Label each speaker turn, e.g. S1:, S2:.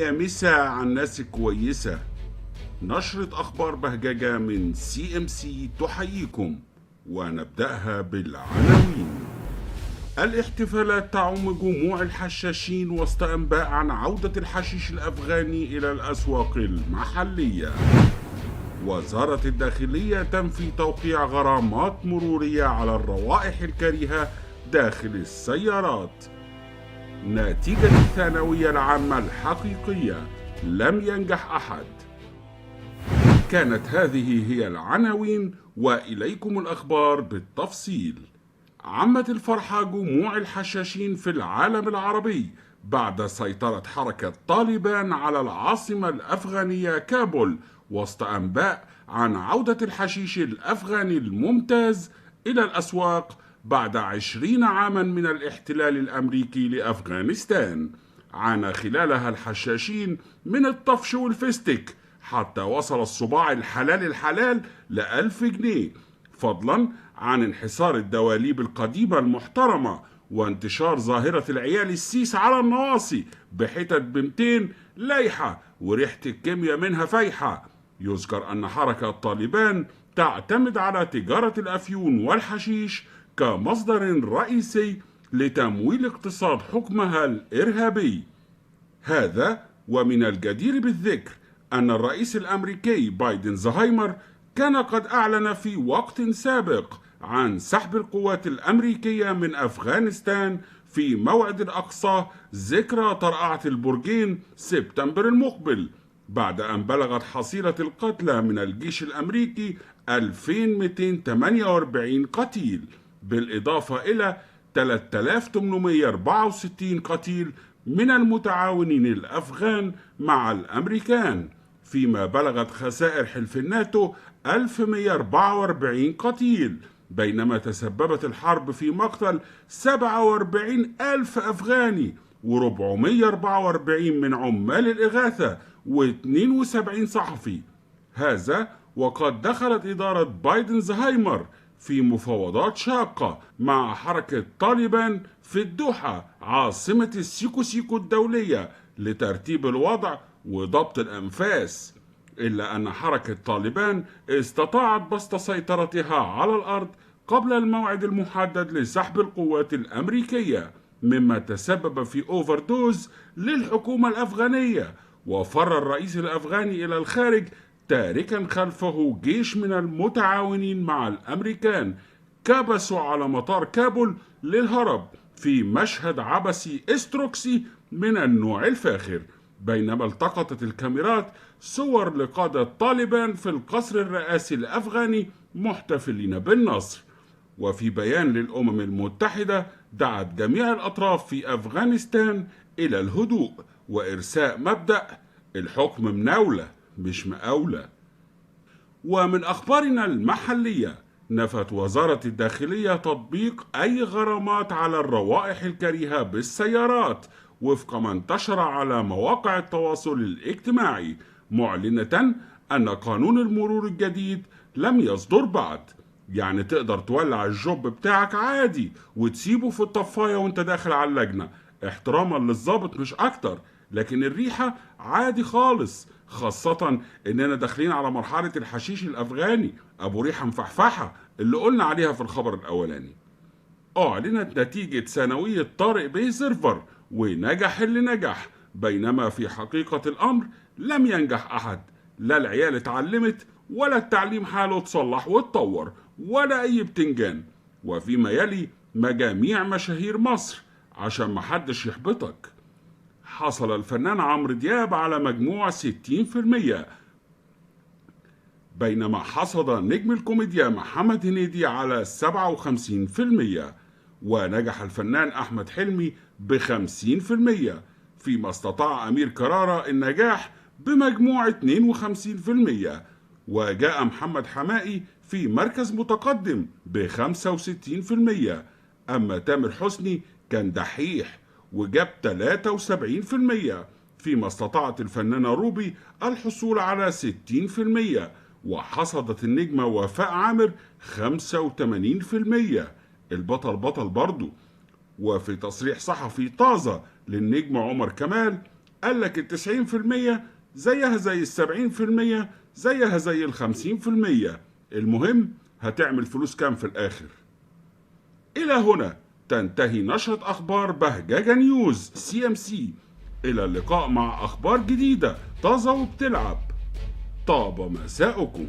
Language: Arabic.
S1: يا مسا على الناس كويسة. نشرة أخبار بهججة من CMC تحييكم، ونبدأها بالعناوين. الاحتفالات تعم جموع الحشاشين وسط أنباء عن عودة الحشيش الأفغاني إلى الأسواق المحلية. وزارة الداخلية تنفي توقيع غرامات مرورية على الروائح الكريهة داخل السيارات. نتيجة الثانوية العامة الحقيقية، لم ينجح أحد. كانت هذه هي العناوين، وإليكم الأخبار بالتفصيل. عمت الفرحة جموع الحشاشين في العالم العربي بعد سيطرة حركة طالبان على العاصمة الأفغانية كابول، وسط أنباء عن عودة الحشيش الأفغاني الممتاز إلى الأسواق بعد 20 عاما من الاحتلال الأمريكي لأفغانستان. عانى خلالها الحشاشين من الطفش والفستك، حتى وصل الصباع الحلال ل1000 جنيه، فضلا عن انحسار الدواليب القديمة المحترمة وانتشار ظاهرة العيال السيس على النواصي بحتت ب200 لايحة وريحة الكيمياء منها فايحة. يذكر أن حركة طالبان تعتمد على تجارة الأفيون والحشيش كمصدر رئيسي لتمويل اقتصاد حكمها الإرهابي. هذا ومن الجدير بالذكر أن الرئيس الأمريكي بايدن زهايمر كان قد أعلن في وقت سابق عن سحب القوات الأمريكية من أفغانستان في موعد أقصى ذكرى طرقعة البرجين سبتمبر المقبل، بعد أن بلغت حصيلة القتلى من الجيش الأمريكي 2248 قتيل، بالإضافة إلى 3864 قتيل من المتعاونين الأفغان مع الأمريكان، فيما بلغت خسائر حلف الناتو 1144 قتيل، بينما تسببت الحرب في مقتل 47 ألف أفغاني و444 من عمال الإغاثة و72 صحفي. هذا وقد دخلت إدارة بايدن زهايمر في مفاوضات شاقة مع حركة طالبان في الدوحة عاصمة السيكو الدولية لترتيب الوضع وضبط الأنفاس، إلا أن حركة طالبان استطاعت بسط سيطرتها على الأرض قبل الموعد المحدد لسحب القوات الأمريكية، مما تسبب في أوفردوز للحكومة الأفغانية، وفر الرئيس الأفغاني إلى الخارج تاركا خلفه جيش من المتعاونين مع الأمريكان كبسوا على مطار كابول للهرب في مشهد عبثي استروكسي من النوع الفاخر، بينما التقطت الكاميرات صور لقادة طالبان في القصر الرئاسي الأفغاني محتفلين بالنصر. وفي بيان للأمم المتحدة دعت جميع الأطراف في أفغانستان إلى الهدوء وإرساء مبدأ الحكم مناولة مش مقاولة. ومن أخبارنا المحلية، نفت وزارة الداخلية تطبيق أي غرامات على الروائح الكريهة بالسيارات وفق ما انتشر على مواقع التواصل الاجتماعي، معلنة أن قانون المرور الجديد لم يصدر بعد. يعني تقدر تولع الجوب بتاعك عادي وتسيبه في الطفاية وانت داخل على اللجنة احتراما للضابط مش أكتر، لكن الريحة عادي خالص، خاصة إننا داخلين على مرحلة الحشيش الأفغاني أبو ريحة مفحفحة اللي قلنا عليها في الخبر الأولاني. أعلنت نتيجة ثانوية طارق بيه سيرفر ونجح اللي نجح، بينما في حقيقة الأمر لم ينجح أحد، لا العيال اتعلمت ولا التعليم حاله اتصلح واتطور ولا أي بتنجان. وفيما يلي مجاميع مشاهير مصر عشان محدش يحبطك. حصل الفنان عمرو دياب على مجموع 60%، بينما حصد نجم الكوميديا محمد هنيدي على 57%، ونجح الفنان أحمد حلمي ب50%، فيما استطاع أمير كرارة النجاح بمجموع 52%، وجاء محمد حمائي في مركز متقدم ب65%. أما تامر حسني كان دحيح وجاب 73%، فيما استطاعت الفنانة روبي الحصول على 60%، وحصدت النجمة وفاء عامر 85%، البطل بطل برضو. وفي تصريح صحفي طازة للنجم عمر كمال قال لك 90% زيها زي 70% زيها زي 50%. المهم هتعمل فلوس كام في الآخر. إلى هنا تنتهي نشرة أخبار بهججة نيوز CMC. إلى اللقاء مع أخبار جديدة طازة وبتلعب. طاب مساؤكم.